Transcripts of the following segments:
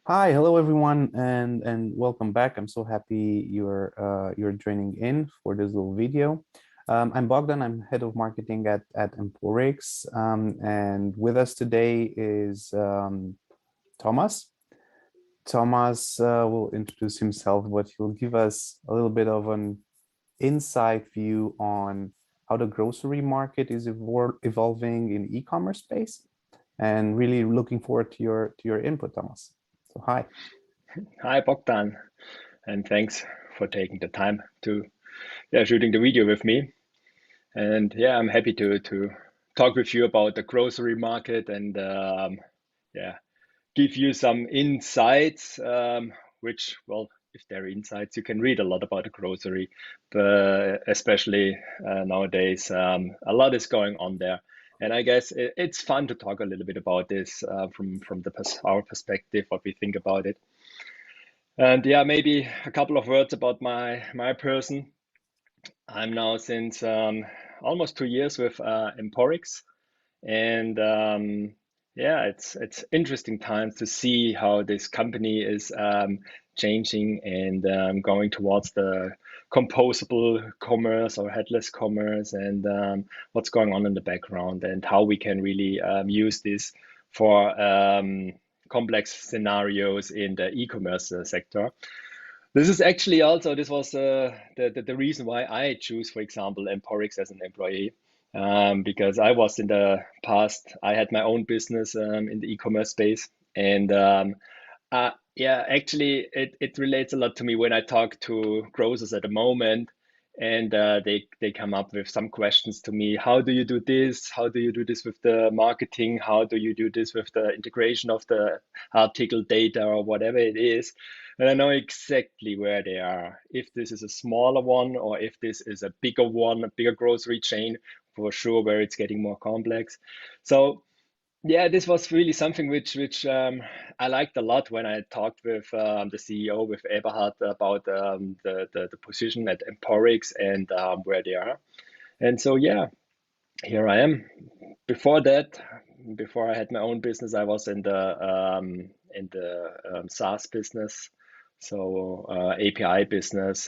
Hi, hello everyone, and welcome back. I'm so happy you're joining in for this little video. I'm Bogdan. I'm head of marketing at Emporix, and with us today is Thomas. Thomas will introduce himself, but he'll give us a little bit of an inside view on how the grocery market is evolving in e-commerce space, and really looking forward to your input, Thomas. So hi. Hi, Bogdan, and thanks for taking the time to shooting the video with me. And I'm happy to talk with you about the grocery market and yeah, give you some insights. Which, well, if they're insights, you can read a lot about the grocery, but especially nowadays, a lot is going on there. And I guess it's fun to talk a little bit about this from our perspective, what we think about it. And maybe a couple of words about my person. I'm now since almost 2 years with Emporix, and it's interesting times to see how this company is changing and going towards the composable commerce or headless commerce, and what's going on in the background, and how we can really use this for complex scenarios in the e-commerce sector. This is actually also this was the reason why I choose, for example, Emporix as an employee, because I was in the past I had my own business in the e-commerce space, and actually it relates a lot to me when I talk to grocers at the moment, and they come up with some questions to me. How do you do this? How do you do this with the marketing? How do you do this with the integration of the article data or whatever it is? And I know exactly where they are. If this is a smaller one or if this is a bigger one, a bigger grocery chain, for sure, where it's getting more complex. So this was really something which I liked a lot when I talked with the CEO, with Eberhard, about the position at Emporix and where they are. And so here I am. Before that, before I had my own business, I was in the SaaS business, so API business.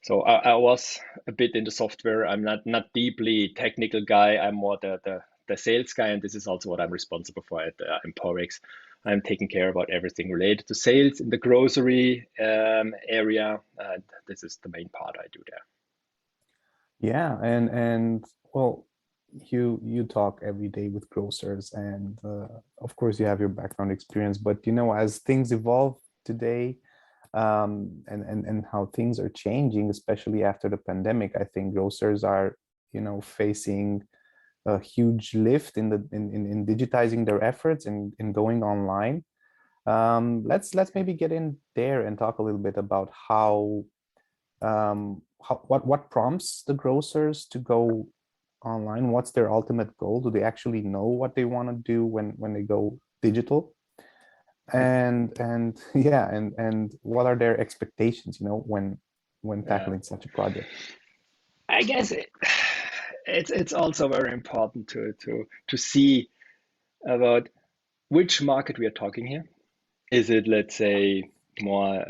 So I was a bit in the software. I'm not deeply technical guy. I'm more the sales guy, and this is also what I'm responsible for at Emporix. I'm taking care about everything related to sales in the grocery area. And this is the main part I do there. Yeah, and well, you talk every day with grocers, and of course you have your background experience. But as things evolve today, and how things are changing, especially after the pandemic, I think grocers are facing a huge lift in digitizing their efforts and in going online. Let's maybe get in there and talk a little bit about what prompts the grocers to go online. What's their ultimate goal? Do they actually know what they want to do when they go digital? And yeah, and what are their expectations, when Yeah. tackling such a project? I guess it's also very important to see about which market we are talking here. Is it, let's say, more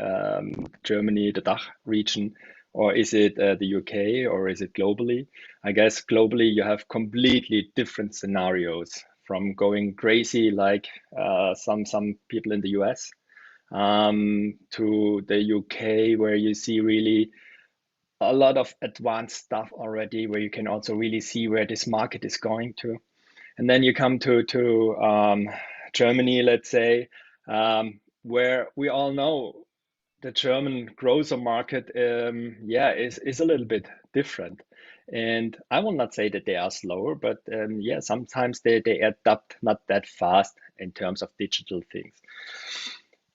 Germany, the DACH region, or is it the UK, or is it globally? I guess globally you have completely different scenarios, from going crazy like some people in the US, to the UK, where you see really a lot of advanced stuff already, where you can also really see where this market is going to. And then you come to Germany, let's say, where we all know the German grocer market, is a little bit different. And I will not say that they are slower, but sometimes they adapt not that fast in terms of digital things.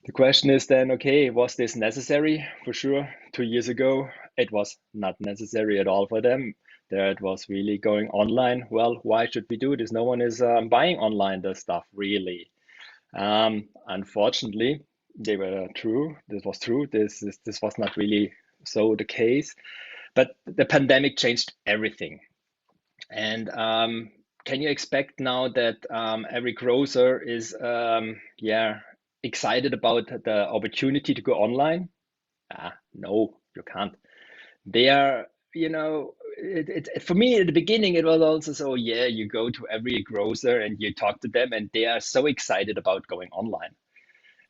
The question is then, okay, was this necessary? For sure, 2 years ago, it was not necessary at all for them. There it was really going online. Well, why should we do this? No one is buying online the stuff, really. Unfortunately, they were true. This was true. This was not really so the case. But the pandemic changed everything. And can you expect now that every grocer is, excited about the opportunity to go online? No, you can't. They are, for me at the beginning, it was also so, yeah, you go to every grocer and you talk to them, and they are so excited about going online.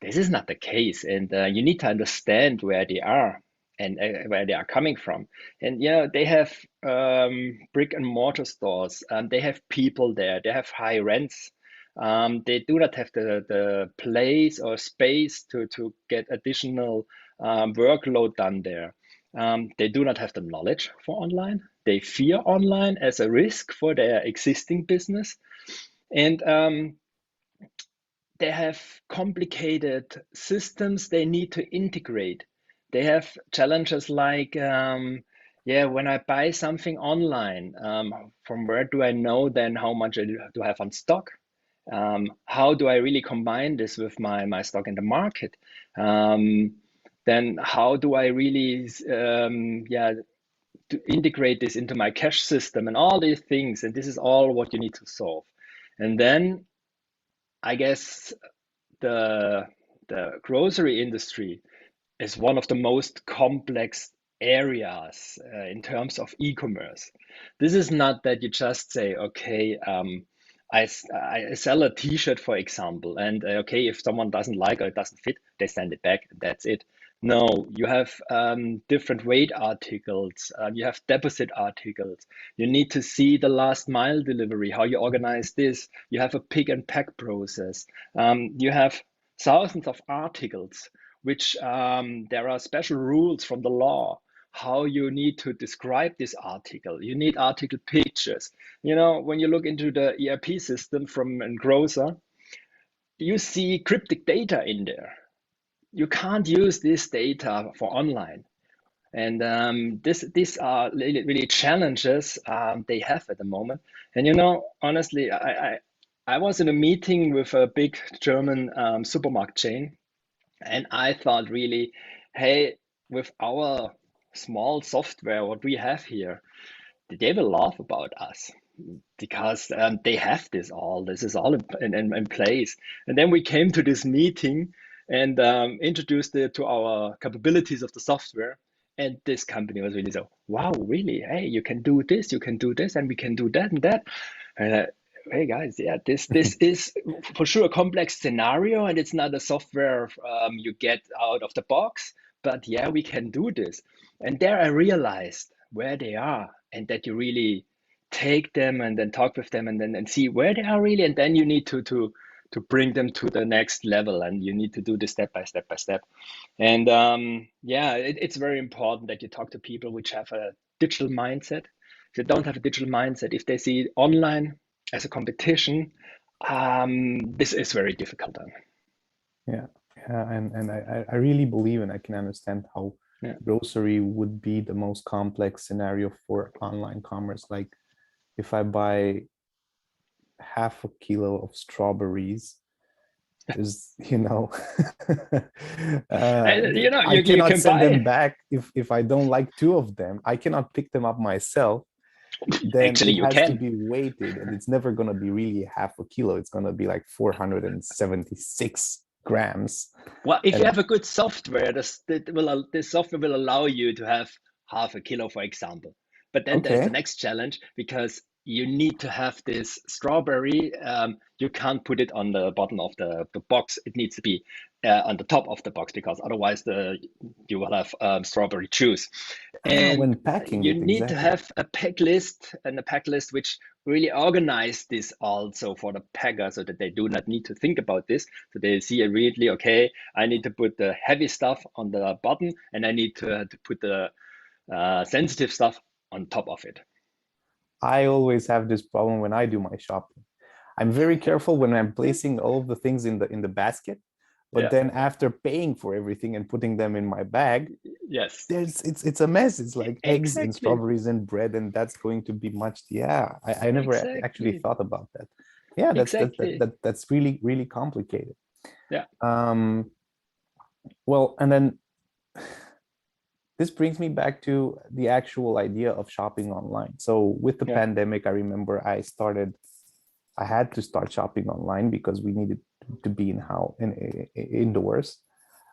This is not the case, and you need to understand where they are and where they are coming from. And they have brick and mortar stores. They have people there. They have high rents. They do not have the place or space to get additional workload done there. They do not have the knowledge for online. They fear online as a risk for their existing business, and they have complicated systems they need to integrate. They have challenges like, yeah, when I buy something online, from where do I know then how much I do have on stock? How do I really combine this with my stock in the market? Then how do I really, yeah, to integrate this into my cash system and all these things? And this is all what you need to solve. And then I guess the the grocery industry is one of the most complex areas in terms of e-commerce. This is not that you just say, okay, I sell a t-shirt, for example, and okay, if someone doesn't like or it doesn't fit, they send it back, and that's it. No, you have different weight articles, you have deposit articles. You need to see the last mile delivery, how you organize this. You have a pick and pack process. You have thousands of articles which there are special rules from the law how you need to describe this article. You need article pictures. When you look into the ERP system from a grocer, you see cryptic data in there. You can't use this data for online. And these are really challenges they have at the moment. And honestly, I was in a meeting with a big German supermarket chain, and I thought really, hey, with our small software, what we have here, they will laugh about us because they have this all. This is all in place. And then we came to this meeting and introduced it to our capabilities of the software. And this company was really so, wow, really? Hey, you can do this, and we can do that and that. And hey guys, yeah, this is for sure a complex scenario, and it's not a software you get out of the box. But yeah, we can do this. And there I realized where they are, and that you really take them and then talk with them and then and see where they are really, and then you need to bring them to the next level, and you need to do this step by step by step. And yeah, it's very important that you talk to people which have a digital mindset. If they don't have a digital mindset, if they see online as a competition, this is very difficult then. Yeah, yeah, and I really believe and I can understand how Yeah. grocery would be the most complex scenario for online commerce. Like if I buy half a kilo of strawberries, there's, I You cannot can send them buy. back if I don't like two of them. I cannot pick them up myself. Then Actually, it you has to can. be weighted, and it's never going to be really half a kilo. It's going to be like 476 grams. Well, if you And have a good software, this software will allow you to have half a kilo, for example. But then there's the okay, next challenge because you need to have this strawberry. You can't put it on the bottom of the box. It needs to be on the top of the box because otherwise you will have strawberry juice. And when packing you it, need to exactly. have a pack list and a pack list which really organize this also for the packer so that they do not need to think about this. So they see immediately, okay, I need to put the heavy stuff on the bottom and I need to put the sensitive stuff on top of it. I always have this problem when I do my shopping. I'm very careful when I'm placing all of the things in the basket, but Yeah, then after paying for everything and putting them in my bag, yes, it's a mess. It's like eggs and exactly, strawberries and bread, and that's going to be much. Yeah, I never actually exactly, thought about that. Yeah, exactly. that's really complicated. Yeah, Um, well, and then this brings me back to the actual idea of shopping online. So with the yeah, pandemic, I remember I started I had to start shopping online because we needed to be indoors.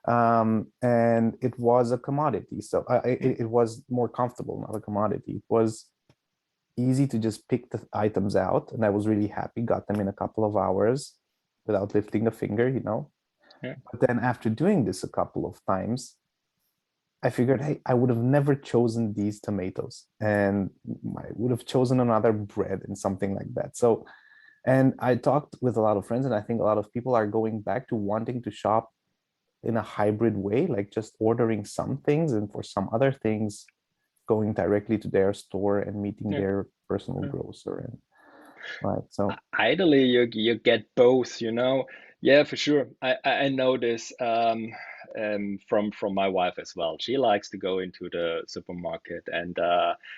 And it was a commodity. So it was more comfortable, not a commodity. It was easy to just pick the items out. And I was really happy, got them in a couple of hours without lifting a finger, you know. Yeah. But then after doing this a couple of times, I figured, hey, I would have never chosen these tomatoes and I would have chosen another bread and something like that. So, and I talked with a lot of friends, and I think a lot of people are going back to wanting to shop in a hybrid way, like just ordering some things and for some other things, going directly to their store and meeting Yeah. their personal Yeah. grocer. And right. So, Ideally, you get both, you know. Yeah, for sure. I know this from my wife as well. She likes to go into the supermarket and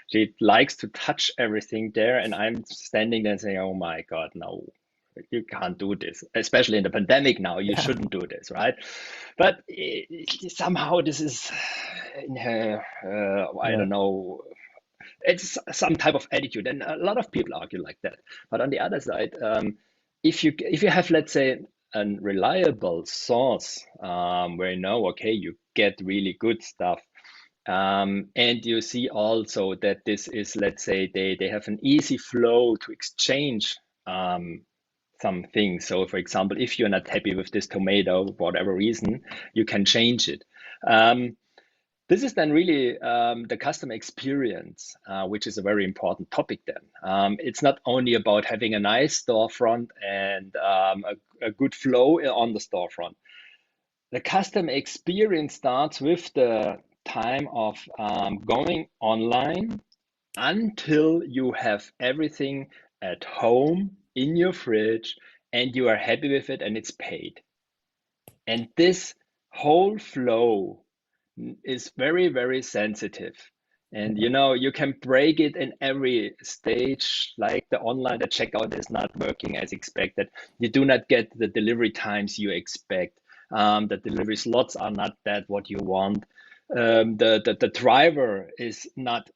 she likes to touch everything there. And I'm standing there saying, "Oh my God, no, you can't do this." Especially in the pandemic now, you yeah, shouldn't do this, right? But somehow this is in her, I yeah, don't know, it's some type of attitude, and a lot of people argue like that. But on the other side, if you have, let's say, a reliable source, where you know, okay, you get really good stuff, and you see also that this is, let's say, they have an easy flow to exchange some things. So for example, if you're not happy with this tomato for whatever reason, you can change it. This is then really the customer experience, which is a very important topic then. It's not only about having a nice storefront and a good flow on the storefront. The customer experience starts with the time of going online until you have everything at home in your fridge and you are happy with it and it's paid. And this whole flow is very, very sensitive. And you know, you can break it in every stage, like the online, the checkout is not working as expected. You do not get the delivery times you expect. The delivery slots are not that what you want. The driver is not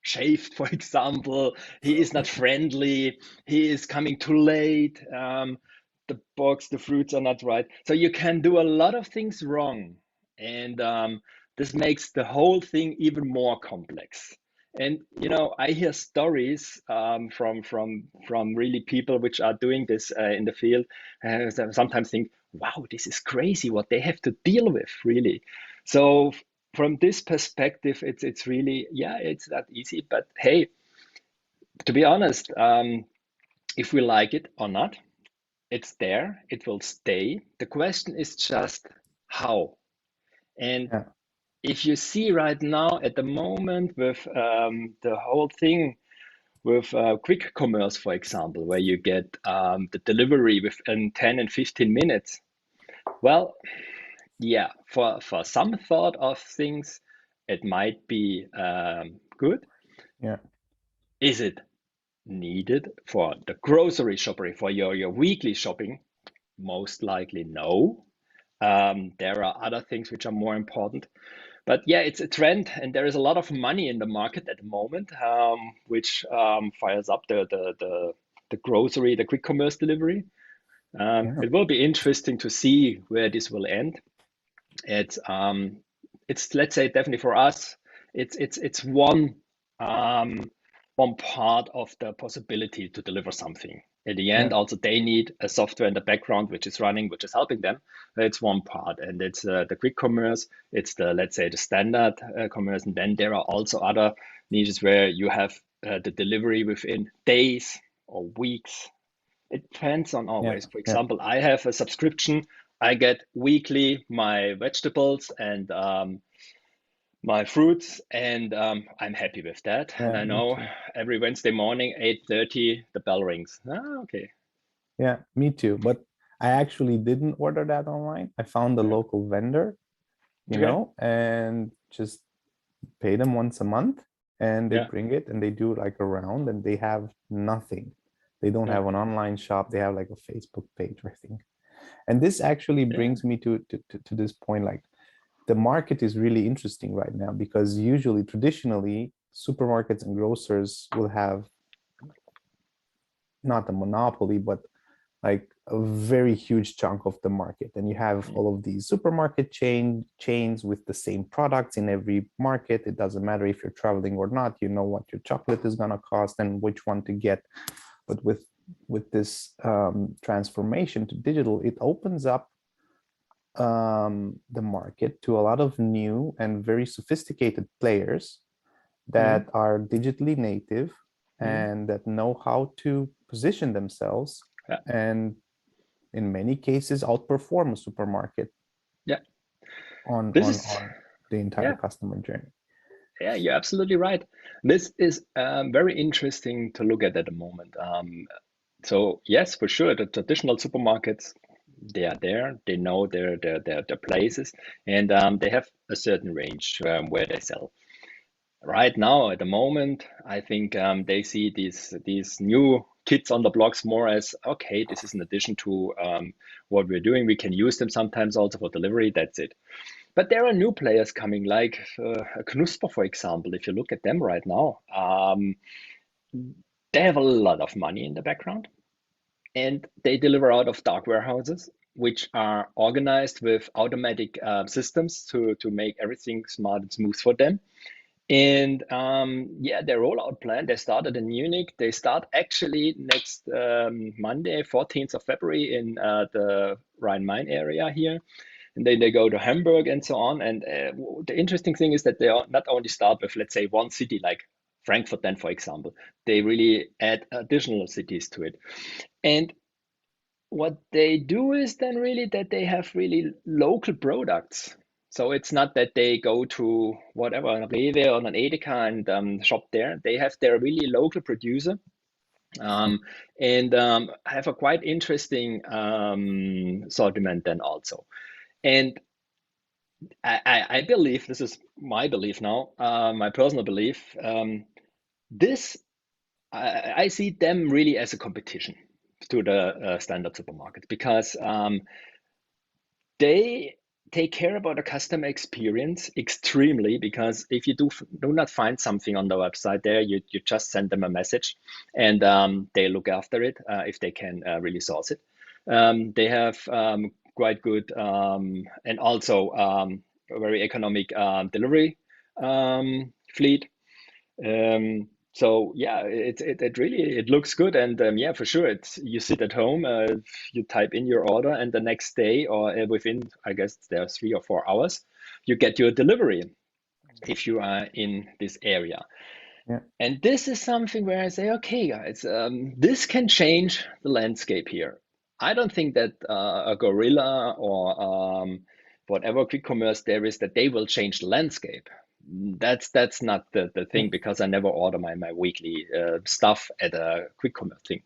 shaved, for example. He is not friendly. He is coming too late. The box, the fruits are not right. So you can do a lot of things wrong, and this makes the whole thing even more complex. And you know, I hear stories from really people which are doing this in the field, and sometimes think, wow, this is crazy what they have to deal with, really. So from this perspective, it's really, yeah, it's not easy. But hey, to be honest, if we like it or not, it's there, it will stay. The question is just how. And yeah, if you see right now at the moment with the whole thing with quick commerce, for example, where you get the delivery within 10 and 15 minutes, well, yeah, for some thought of things, it might be good. yeah, Is it needed for the grocery shopping, for your weekly shopping? Most likely no. There are other things which are more important. But yeah, it's a trend, and there is a lot of money in the market at the moment, which fires up the grocery, the quick commerce delivery. yeah, It will be interesting to see where this will end. It's let's say definitely for us, it's um, one part of the possibility to deliver something. In the end, yeah, also they need a software in the background which is running, which is helping them. It's one part, and it's the quick commerce. It's the, let's say, the standard commerce, and then there are also other niches where you have the delivery within days or weeks. It depends on yeah, always. For yeah, example, I have a subscription. I get weekly my vegetables and my fruits, and I'm happy with that. And yeah, I me know too. every Wednesday morning, 8:30, the bell rings. Ah, okay. Yeah, me too. But I actually didn't order that online. I found a Yeah. local vendor, you Okay. know, and just pay them once a month and they Yeah. bring it and they do like a round and they have nothing. They don't Yeah. have an online shop. They have like a Facebook page, I think. And this actually Yeah. brings me to this point, like the market is really interesting right now because usually traditionally supermarkets and grocers will have not a monopoly, but like a very huge chunk of the market. And you have Mm. all of these supermarket chains with the same products in every market. It doesn't matter if you're traveling or not, you know what your chocolate is going to cost and which one to get. But with this transformation to digital, it opens up the market to a lot of new and very sophisticated players Mm. that are digitally native Mm. and that know how to position themselves, Yeah. and in many cases outperform a supermarket Yeah. on This on is, on the entire yeah. customer journey. Yeah, you're absolutely right. This is very interesting to look at the moment. So yes, for sure, the traditional supermarkets, they are there. They know their places, and they have a certain range where they sell. Right now, at the moment, I think they see these new kids on the blocks more as okay. This is an addition to what we're doing. We can use them sometimes also for delivery. That's it. But there are new players coming, like a Knusper, for example. If you look at them right now, they have a lot of money in the background, and they deliver out of dark warehouses, which are organized with automatic systems to make everything smart and smooth for them. And yeah, their rollout plan, they started in Munich. They start actually next Monday, 14th of February in the Rhine-Main area here. And then they go to Hamburg and so on. And the interesting thing is that they are not only start with, let's say, one city like Frankfurt, then, for example, they really add additional cities to it. And what they do is then really that they have really local products. So it's not that they go to whatever, an Rewe or an Edeka and shop there. They have their really local producer and have a quite interesting sortiment then also. And I believe, this is my belief now, my personal belief, this I see them really as a competition to the standard supermarket because they take care about the customer experience extremely, because if you do not find something on the website there, you just send them a message and they look after it if they can really source it. They have quite good and also a very economic delivery fleet. So yeah, it really it looks good, and yeah, for sure, it's you sit at home, you type in your order, and the next day or within, I guess there are 3 or 4 hours, you get your delivery if you are in this area. Yeah. And this is something where I say, okay, guys, this can change the landscape here. I don't think that a gorilla or whatever quick commerce there is, that they will change the landscape. That's not the thing, because I never order my weekly stuff at a quick commerce thing.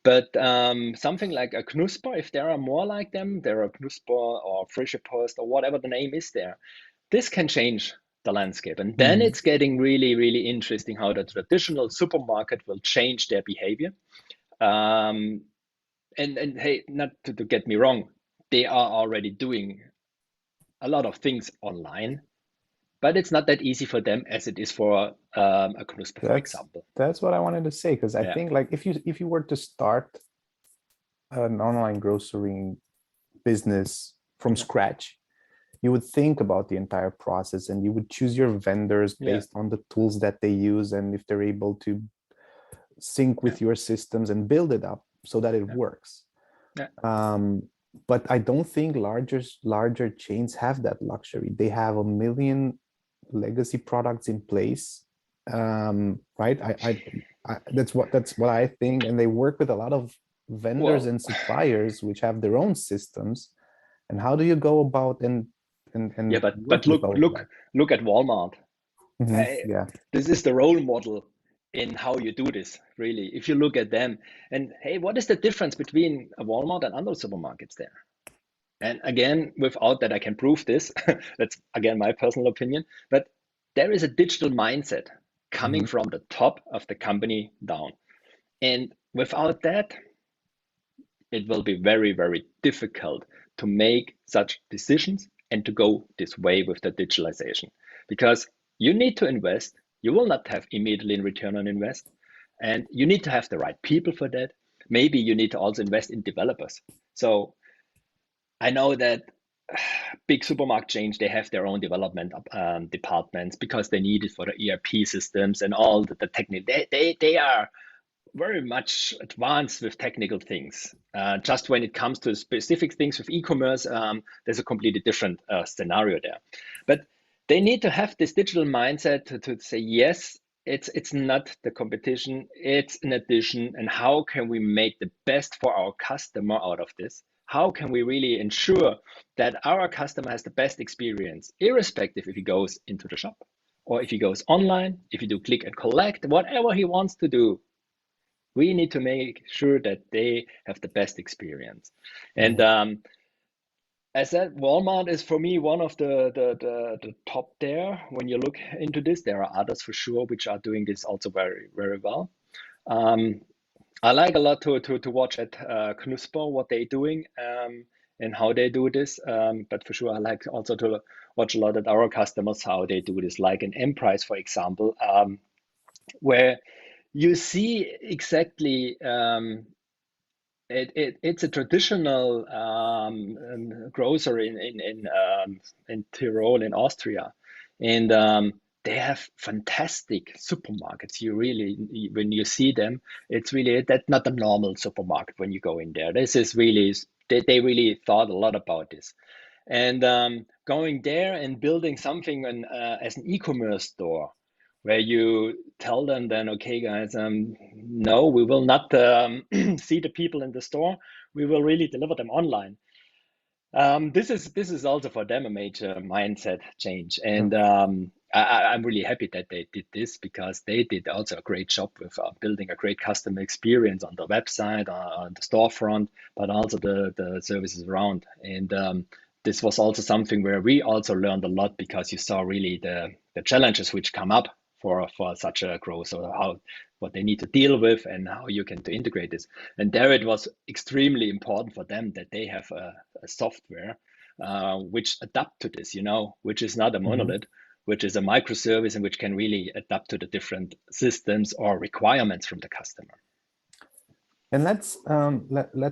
But something like a Knusper, if there are more like them, there are Knusper or Frische Post or whatever the name is there, this can change the landscape. And then Mhm. it's getting really, really interesting how the traditional supermarket will change their behavior. Um, and hey, not to get me wrong, they are already doing a lot of things online, but it's not that easy for them as it is for a Knusper, for That's example. that's what I wanted to say, because I Yeah, think like if you were to start an online grocery business from yeah, scratch, you would think about the entire process and you would choose your vendors yeah, based on the tools that they use and if they're able to sync yeah, with your systems and build it up so that it yeah, works. yeah, Um, but I don't think larger chains have that luxury. They have a million legacy products in place, right? That's what I think, and they work with a lot of vendors well, and suppliers which have their own systems. And how do you go about and yeah, but work with all of that? look at Walmart. I, Yeah. this is the role model in how you do this, really. If you look at them, and hey, what is the difference between a Walmart and other supermarkets there? And again, without that, I can prove this. That's again my personal opinion. But there is a digital mindset coming Mhm. from the top of the company down. And without that, it will be very, very difficult to make such decisions and to go this way with the digitalization, because you need to invest. You will not have immediately in return on invest, and you need to have the right people for that. maybe you need to also invest in developers. So I know that big supermarket chains, they have their own development departments because they need it for the ERP systems and all the technique. They are very much advanced with technical things. Just when it comes to specific things with e-commerce, there's a completely different scenario there. But they need to have this digital mindset to say, yes, it's not the competition, it's an addition. And how can we make the best for our customer out of this? How can we really ensure that our customer has the best experience, irrespective if he goes into the shop or if he goes online, if he do click and collect, whatever he wants to do, we need to make sure that they have the best experience. And as said, Walmart is for me one of the top there. When you look into this, there are others for sure which are doing this also very, very well. I like a lot to watch at Knusper what they're doing and how they do this. But for sure, I like also to watch a lot at our customers how they do this, like in Emporix, for example, where you see exactly it's a traditional grocery in Tyrol in Austria, and they have fantastic supermarkets. You really, when you see them, it's really that's not a normal supermarket when you go in there. This is really they really thought a lot about this, and going there and building something as an e-commerce store where you tell them then, okay, guys, no, we will not see the people in the store. We will really deliver them online. This is also for them a major mindset change, and I'm really happy that they did this because they did also a great job with building a great customer experience on the website, on the storefront, but also the services around. And this was also something where we also learned a lot because you saw really the challenges which come up for such a growth, or what they need to deal with and how you can to integrate this. And there it was extremely important for them that they have a software which adapt to this, which is not a monolith, which is a microservice and which can really adapt to the different systems or requirements from the customer. And let's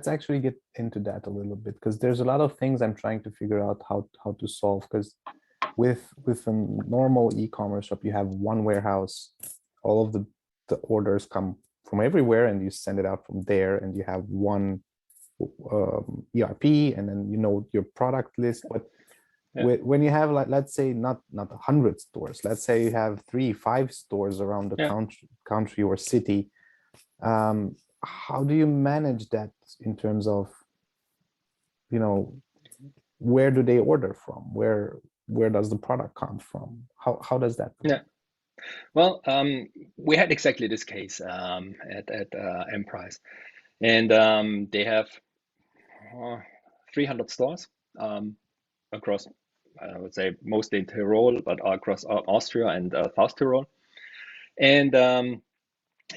actually get into that a little bit, because there's a lot of things I'm trying to figure out how to solve. Because with a normal e-commerce shop, you have one warehouse, all of the orders come from everywhere, and you send it out from there, and you have one ERP, and then your product list. But when you have, like, let's say not 100 stores, let's say you have 3-5 stores around the country or city, how do you manage that in terms of, where do they order from? Where does the product come from? How does that work? Yeah. Well, we had exactly this case at Emporix, and they have 300 stores across, I would say, mostly in Tyrol, but across Austria and South Tyrol. And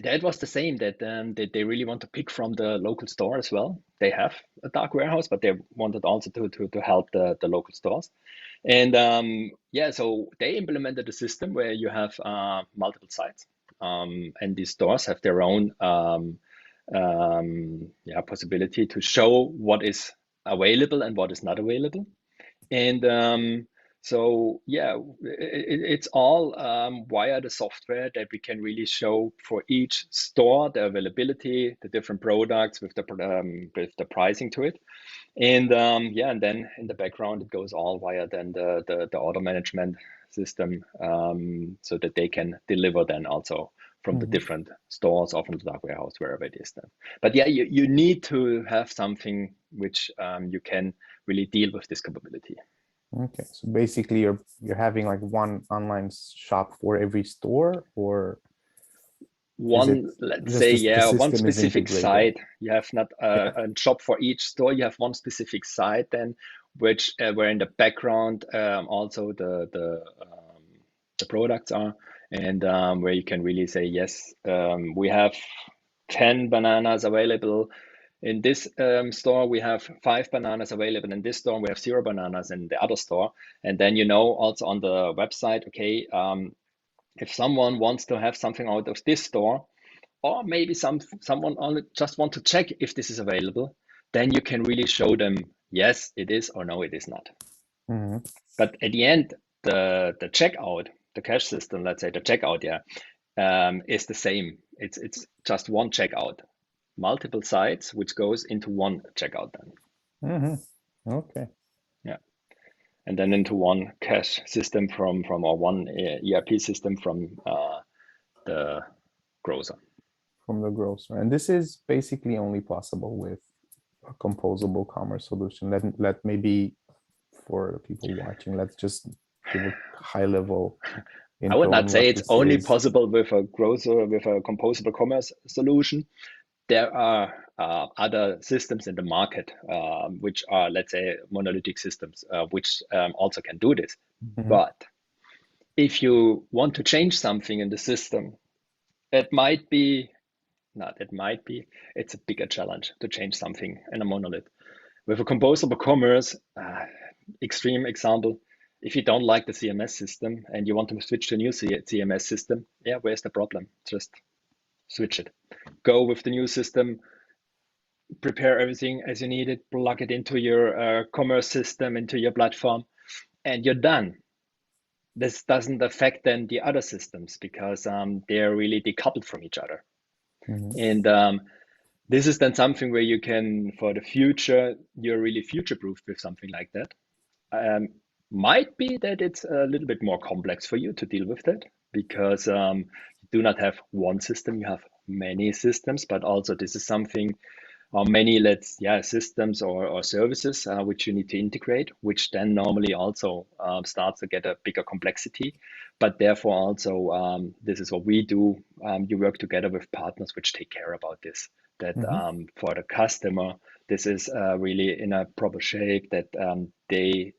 that was the same, that they really want to pick from the local store as well. They have a dark warehouse, but they wanted also to help the local stores. And so they implemented a system where you have multiple sites, and these stores have their own possibility to show what is available and what is not available. And it's all via the software that we can really show for each store the availability, the different products with the pricing to it. And then in the background it goes all via then the order management system, so that they can deliver then also from the different stores or from the dark warehouse, wherever it is then. But you need to have something which you can really deal with this capability. Okay, so basically you're having like one online shop for every store, or one specific site. You have not a shop for each store. You have one specific site then, which where in the background also the products are, and where you can really say, yes, we have 10 bananas available in this store, we have 5 bananas available in this store, we have 0 bananas in the other store. And then also on the website, okay, if someone wants to have something out of this store, or maybe someone only just want to check if this is available, then you can really show them, yes, it is, or no, it is not. Hmm. But at the end, the checkout, the cash system, let's say the checkout, is the same. It's just one checkout, multiple sites, which goes into one checkout then. Hmm. Okay. Yeah, and then into one cash system from or one ERP system from the grocer. From the grocer. And this is basically only possible with a composable commerce solution. Let maybe for the people watching, let's just give a high level I would intro not on say what it's this only is. possible with a grocer with a composable commerce solution. There are other systems in the market which are, let's say, monolithic systems, which also can do this. Mhm. But if you want to change something in the system, it might be, not, it might be, it's a bigger challenge to change something in a monolith. With a composable commerce, extreme example, if you don't like the CMS system and you want to switch to a new CMS system, yeah, where's the problem? Just switch it. Go with the new system, prepare everything as you need it, plug it into your commerce system, into your platform, and you're done. This doesn't affect then the other systems because they're really decoupled from each other. Mhm. And this is then something where you can, for the future, you're really future-proof with something like that. Um, might be that it's a little bit more complex for you to deal with that because you do not have one system, you have many systems, but also this is something many systems or services which you need to integrate, which then normally also starts to get a bigger complexity. But therefore also this is what we do. You work together with partners which take care about this. That Mhm. for the customer, this is really in a proper shape that they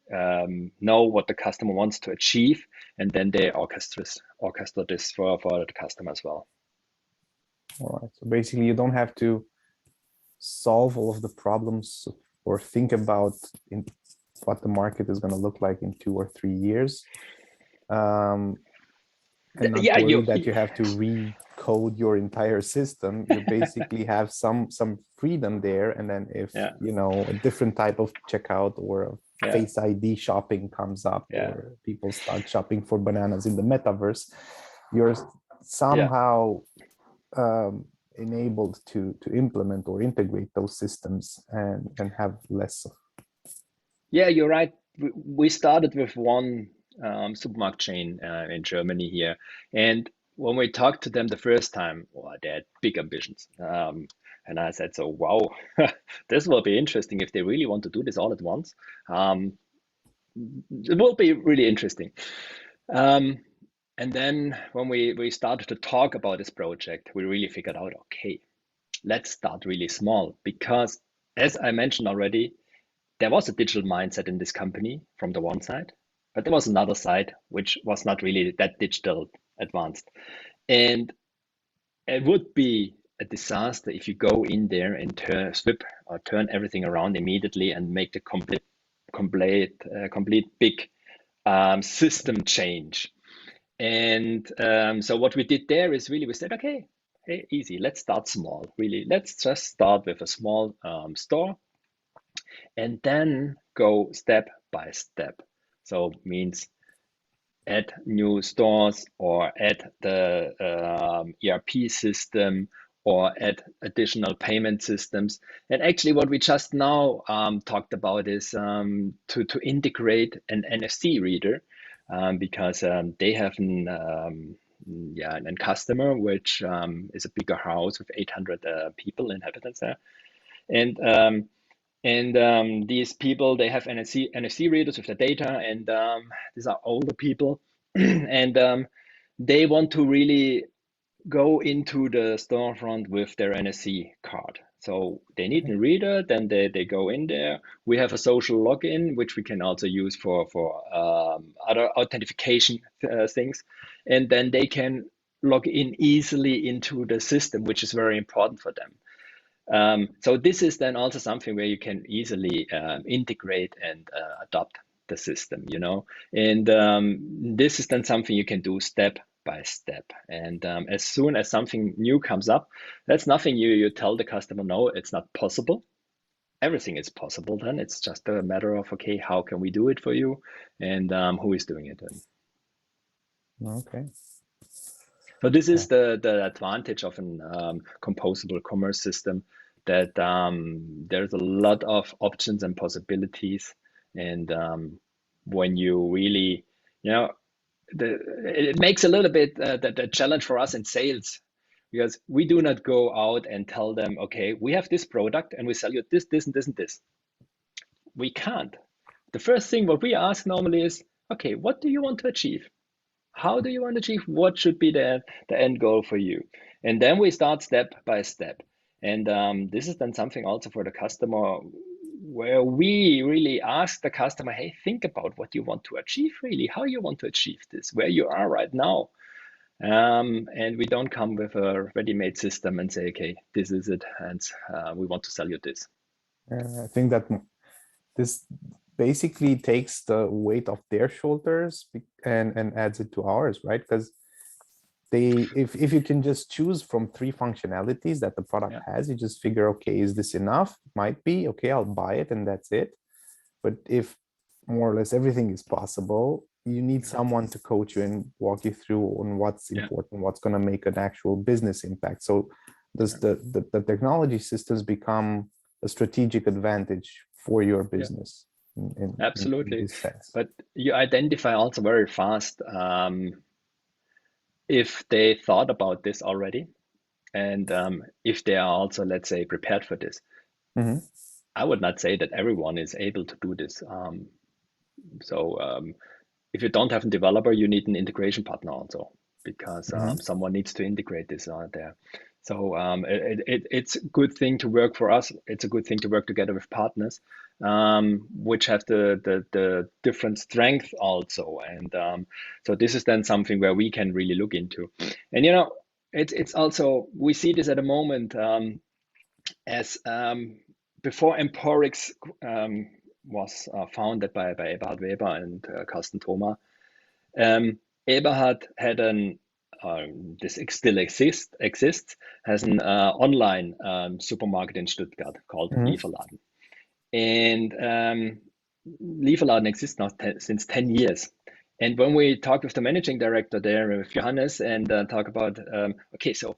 know what the customer wants to achieve, and then they orchestrate this for the customer as well. All right. So basically, you don't have to solve all of the problems or think about in what the market is going to look like in 2 or 3 years, um, and not Yeah, worry that you have to recode your entire system. You basically have some freedom there, and then if yeah, a different type of checkout or a yeah, face ID shopping comes up, yeah, or people start shopping for bananas in the metaverse, you're yeah. somehow enabled to implement or integrate those systems and have less. Yeah, you're right. We started with one supermarket chain in Germany here, and when we talked to them the first time, well, they had big ambitions. And I said, so wow, this will be interesting if they really want to do this all at once. Um, it will be really interesting. Um, and then when we started to talk about this project, we really figured out, okay, let's start really small because, as I mentioned already, there was a digital mindset in this company from the one side, but there was another side which was not really that digital advanced. And it would be a disaster if you go in there and turn everything around immediately and make the complete big system change. And so what we did there is really we said, okay, hey, easy, let's start small. Really, let's just start with a small store and then go step by step. So means add new stores or add the ERP system or add additional payment systems. And actually what we just now talked about is to integrate an NFC reader because they have an customer which is a bigger house with 800 people, inhabitants there. And these people, they have NFC readers with the data, and these are older people, and they want to really go into the storefront with their NFC card. So they need a reader, then they go in there. We have a social login, which we can also use for other authentication things, and then they can log in easily into the system, which is very important for them. So this is then also something where you can easily integrate and adopt the system, and this is then something you can do step by step. And as soon as something new comes up, that's nothing you tell the customer, no, it's not possible. Everything is possible then. It's just a matter of, okay, how can we do it for you, and who is doing it then? Okay. So this Yeah. is the advantage of an composable commerce system, that there's a lot of options and possibilities. And when you really, you know, it makes a little bit the challenge for us in sales, because we do not go out and tell them, okay, we have this product and we sell you this, this, and this, and this. We can't. The first thing what we ask normally is, okay, what do you want to achieve? How do you want to achieve? What should be the end goal for you? And then we start step by step. And this is then something also for the customer, where we really ask the customer, hey, think about what you want to achieve, really, how you want to achieve this, where you are right now. And we don't come with a ready-made system and say, okay, this is it, and we want to sell you this. I think that this basically takes the weight off their shoulders and adds it to ours, right? Because if you can just choose from 3 functionalities that the product has, you just figure, okay, is this enough? Might be, okay, I'll buy it and that's it. But if more or less everything is possible, you need someone to coach you and walk you through on what's important, what's going to make an actual business impact. So does the technology systems become a strategic advantage for your business in Absolutely. this sense? But you identify also very fast if they thought about this already, and if they are also, let's say, prepared for this. I would not say that everyone is able to do this. So if you don't have a developer, you need an integration partner also, because someone needs to integrate this there. So it's a good thing to work for us. It's a good thing to work together with partners, which have the different strength also. And so this is then something where we can really look into. And it's also, we see this at the moment, as before Emporix was founded by Eberhard Weber and Carsten Thoma. Eberhard had this still exists, has an online supermarket in Stuttgart called Lieferladen. And Lieferladen exists now since 10 years. And when we talk with the managing director there, with Johannes, and talk about, okay, so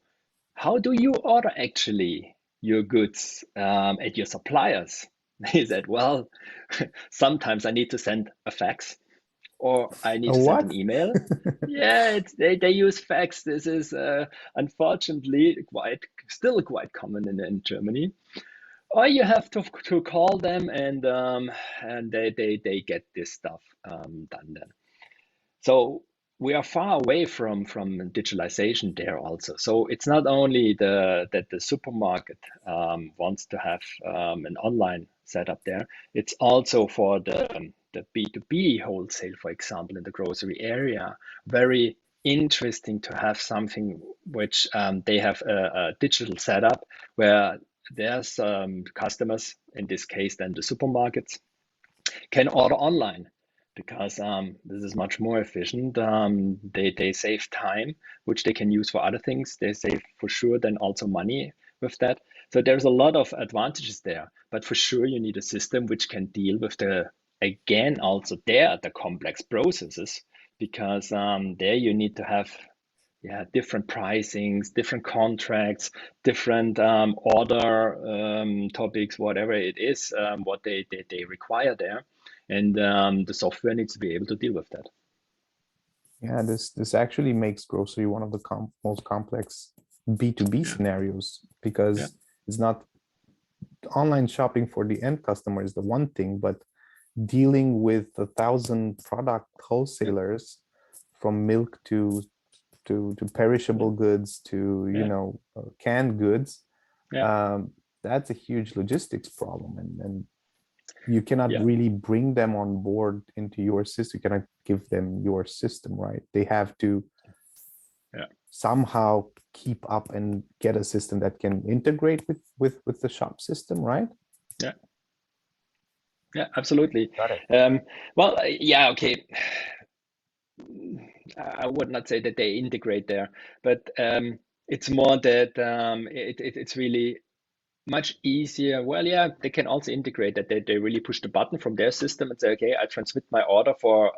how do you order actually your goods at your suppliers? He said, well, sometimes I need to send a fax, or I need to send an What? email. Yeah, they use fax. This is unfortunately still quite common in Germany. Or you have to call them, and they get this stuff done then. So we are far away from digitalization there also. So it's not only that the supermarket wants to have an online setup there. It's also for the B2B wholesale, for example, in the grocery area, very interesting to have something which they have a digital setup where there's customers, in this case then the supermarkets, can order online, because this is much more efficient. They save time, which they can use for other things. They save for sure then also money with that. So there's a lot of advantages there, but for sure you need a system which can deal with again, also the complex processes, because there you need to have different pricings, different contracts, different order topics, whatever it is, what they require there. And the software needs to be able to deal with that. Yeah, this actually makes grocery one of the most complex B2B scenarios, because it's not online shopping for the end customer is the one thing, but dealing with 1,000 product wholesalers, from milk to perishable goods to canned goods, that's a huge logistics problem, and you cannot really bring them on board into your system. You cannot give them your system, right? They have to somehow keep up and get a system that can integrate with the shop system, right? Yeah, absolutely. Got it. Well, yeah, okay. I would not say that they integrate there, but it's more that it's really much easier. Well, yeah, they can also integrate that. They really push the button from their system and say, okay, I transmit my order for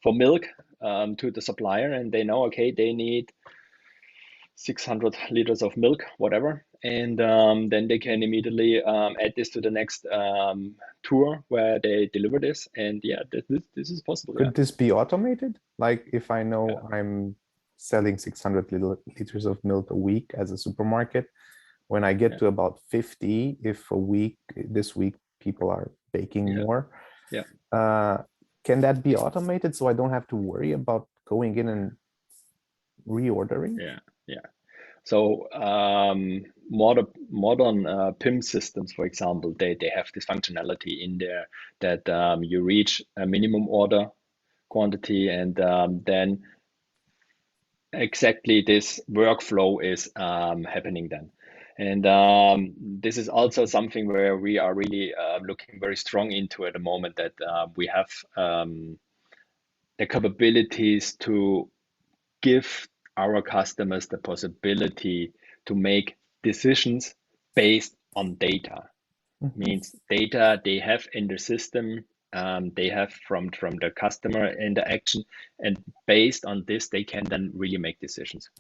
milk to the supplier, and they know, okay, they need 600 liters of milk, whatever, and then they can immediately add this to the next tour where they deliver this, and yeah, this is possible. Yeah, Could this be automated? Like if I yeah, know I'm selling 600 liters of milk a week as a supermarket, when I get yeah, to about 50, if this week people are baking yeah, more, yeah, uh, can that be automated so I don't have to worry about going in and reordering? yeah, yeah. So modern PIM systems, for example, they have this functionality in there that you reach a minimum order quantity, and then exactly this workflow is happening then. And this is also something where we are really looking very strong into at the moment, that we have the capabilities to give our customers the possibility to make decisions based on data. Mhm. Means data they have in the system, they have from the customer interaction, and based on this, they can then really make decisions.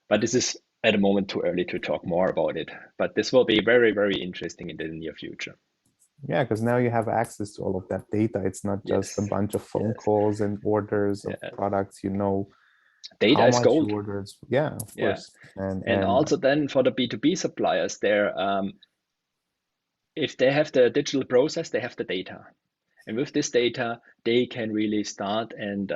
But this is at the moment too early to talk more about it. But this will be very, very interesting in the near future. Yeah, because now you have access to all of that data. It's not just a Yes, bunch of phone yes, calls and orders of yes. products. You know Data how is much you gold. ordered. Yeah, of Yeah. course. And And also then for the B2B suppliers, there, if they have the digital process, they have the data. And with this data, they can really start and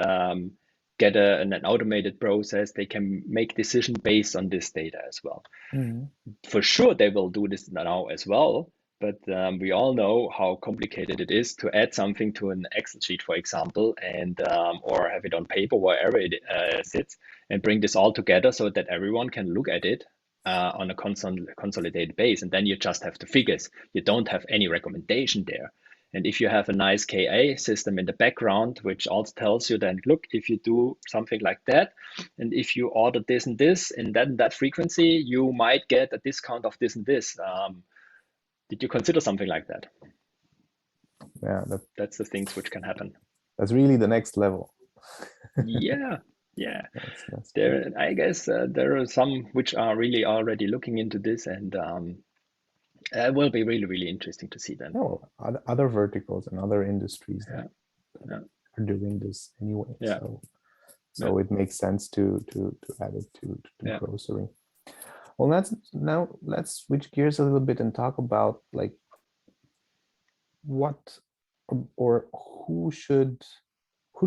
get an automated process. They can make decision based on this data as well. Mhm. For sure, they will do this now as well. But we all know how complicated it is to add something to an Excel sheet, for example, and or have it on paper, wherever it sits, and bring this all together so that everyone can look at it on a consolidated base. And then you just have the figures. You don't have any recommendation there. And if you have a nice KA system in the background, which also tells you then, look, if you do something like that, and if you order this and this, and then that frequency, you might get a discount of this and this. Did you consider something like that? Yeah, That's the things which can happen. that's really the next level. Yeah, yeah. That's great. There, I guess there are some which are really already looking into this, and it will be really, really interesting to see them. No, other verticals and other industries that Yeah, yeah, are doing this anyway. yeah, yeah, So it makes sense to add it to yeah. grocery. Well, let's switch gears a little bit and talk about like what or who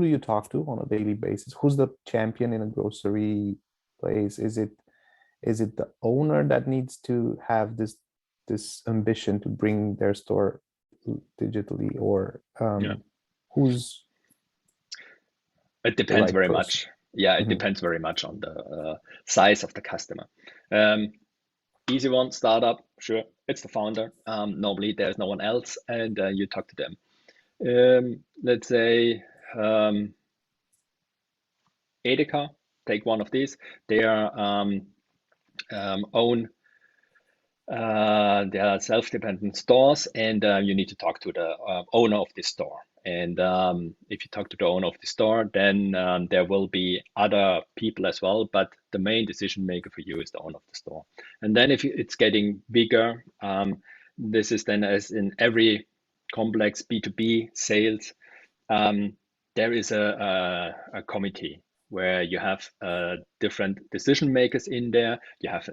do you talk to on a daily basis? Who's the champion in a grocery place? Is it the owner that needs to have this ambition to bring their store digitally, or Yeah. who's It the depends right very person? much. Yeah, it Mhm. depends very much on the size of the customer. Um, Easy one, startup, sure, it's the founder. Normally, there's no one else, and you talk to them. Let's say um, Edeka, take one of these. They are own they are self-dependent stores, and you need to talk to the owner of the store. And if you talk to the owner of the store, then there will be other people as well, but the main decision maker for you is the owner of the store. And then if it's getting bigger, this is then as in every complex B2B sales, um, there is a committee where you have different decision makers in there. You have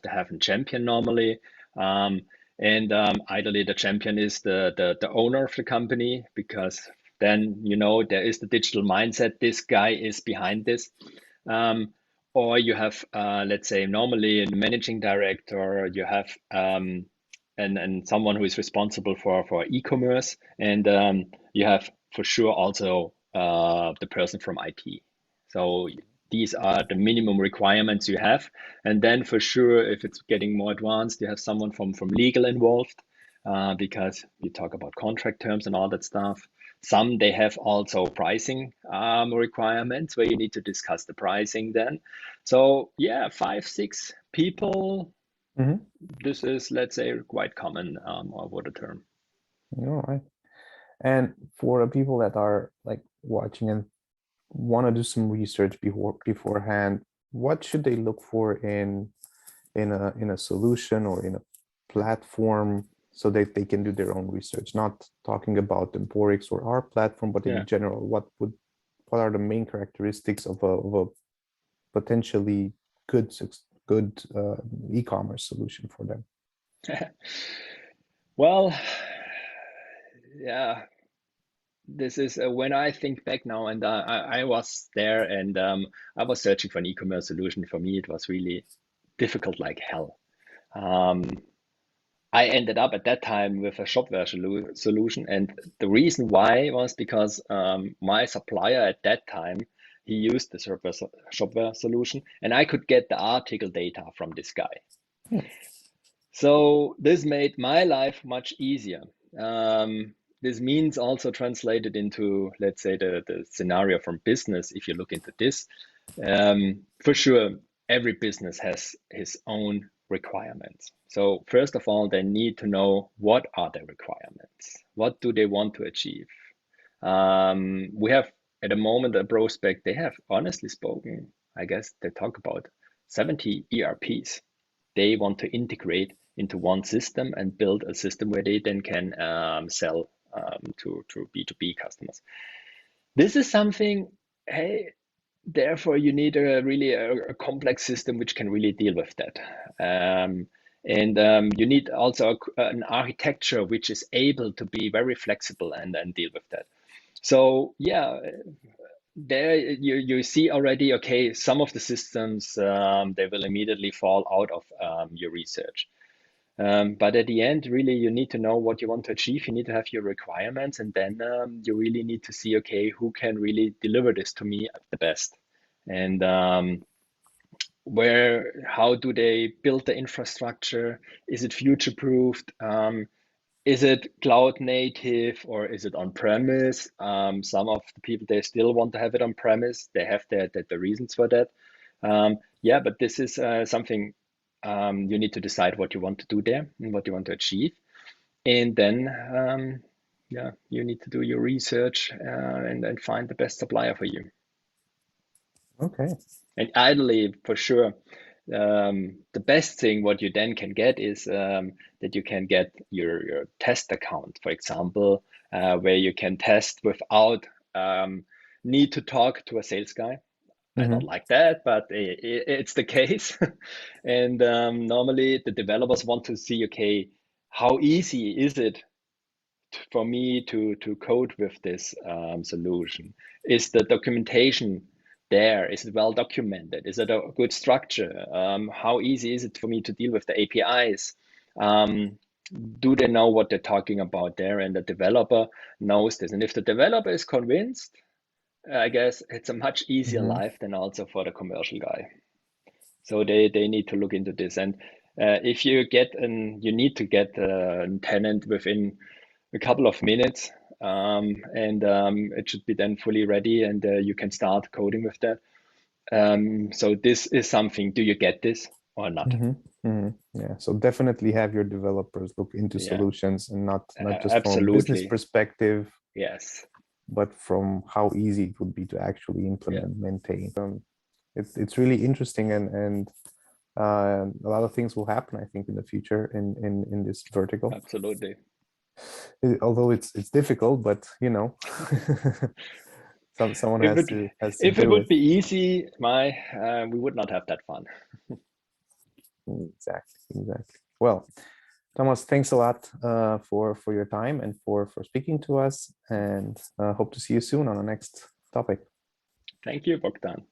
to have a champion normally. Um, and ideally, the champion is the owner of the company, because then you know there is the digital mindset. This guy is behind this. Um, or you have, let's say, normally a managing director, you have and someone who is responsible for e-commerce, and you have for sure also the person from IT. So these are the minimum requirements you have. And then for sure, if it's getting more advanced, you have someone from legal involved, because you talk about contract terms and all that stuff. Some they have also pricing requirements where you need to discuss the pricing then. So yeah, 5, 6 people. Hmm. This is, let's say, quite common over the term. All right. And for the people that are like watching and want to do some research beforehand, what should they look for in a solution or in a platform so that they can do their own research? Not talking about Emporix or our platform, but Yeah. in general, what are the main characteristics of a potentially good e-commerce solution for them? Well, yeah, this is when I think back now, and I was there, and I was searching for an e-commerce solution. For me, it was really difficult like hell. Um, I ended up at that time with a shopware solution, and the reason why was because my supplier at that time, he used the shopware solution, and I could get the article data from this guy. Hmm. So this made my life much easier. This means also translated into, let's say, the scenario from business. If you look into this, for sure, every business has his own requirements. So first of all, they need to know what are their requirements. What do they want to achieve? We have at the moment a prospect, they have honestly spoken, I guess they talk about 70 ERPs they want to integrate into one system and build a system where they then can sell to B2B customers. This is something, hey, therefore you need a really a complex system which can really deal with that. And you need also an architecture which is able to be very flexible and deal with that. So yeah, there you see already, okay, some of the systems they will immediately fall out of your research. But at the end, really, you need to know what you want to achieve. You need to have your requirements, and then you really need to see, okay, who can really deliver this to me at the best, and how do they build the infrastructure? Is it future-proofed? Is it cloud native or is it on premise? Some of the people they still want to have it on premise. They have the reasons for that. Yeah, but this is something you need to decide what you want to do there and what you want to achieve, and then yeah, you need to do your research and then find the best supplier for you. Okay. And ideally, for sure, the best thing what you then can get is that you can get your test account, for example, where you can test without need to talk to a sales guy. I don't Hmm. like that, but it's the case. And normally the developers want to see, okay, how easy is it for me to code with this solution? Is the documentation there? Is it well documented? Is it a good structure? How easy is it for me to deal with the APIs? Um, do they know what they're talking about there? And the developer knows this. And if the developer is convinced, I guess it's a much easier Hmm. life than also for the commercial guy. So they need to look into this. And if you you need to get a tenant within a couple of minutes, and it should be then fully ready, and you can start coding with that. So this is something. Do you get this or not? Hmm. Hmm. Yeah. So definitely have your developers look into Yeah, solutions and not just from business absolutely. perspective, Yes. but from how easy it would be to actually Yeah, implement, maintain. It's really interesting and a lot of things will happen, I think, in the future in this vertical. absolutely. Although it's difficult, but you know, someone If it has to if it do would it. be easy, my we would not have that fun. Exactly, exactly. Well, Thomas, thanks a lot for your time and for speaking to us, and hope to see you soon on the next topic. Thank you, Bogdan.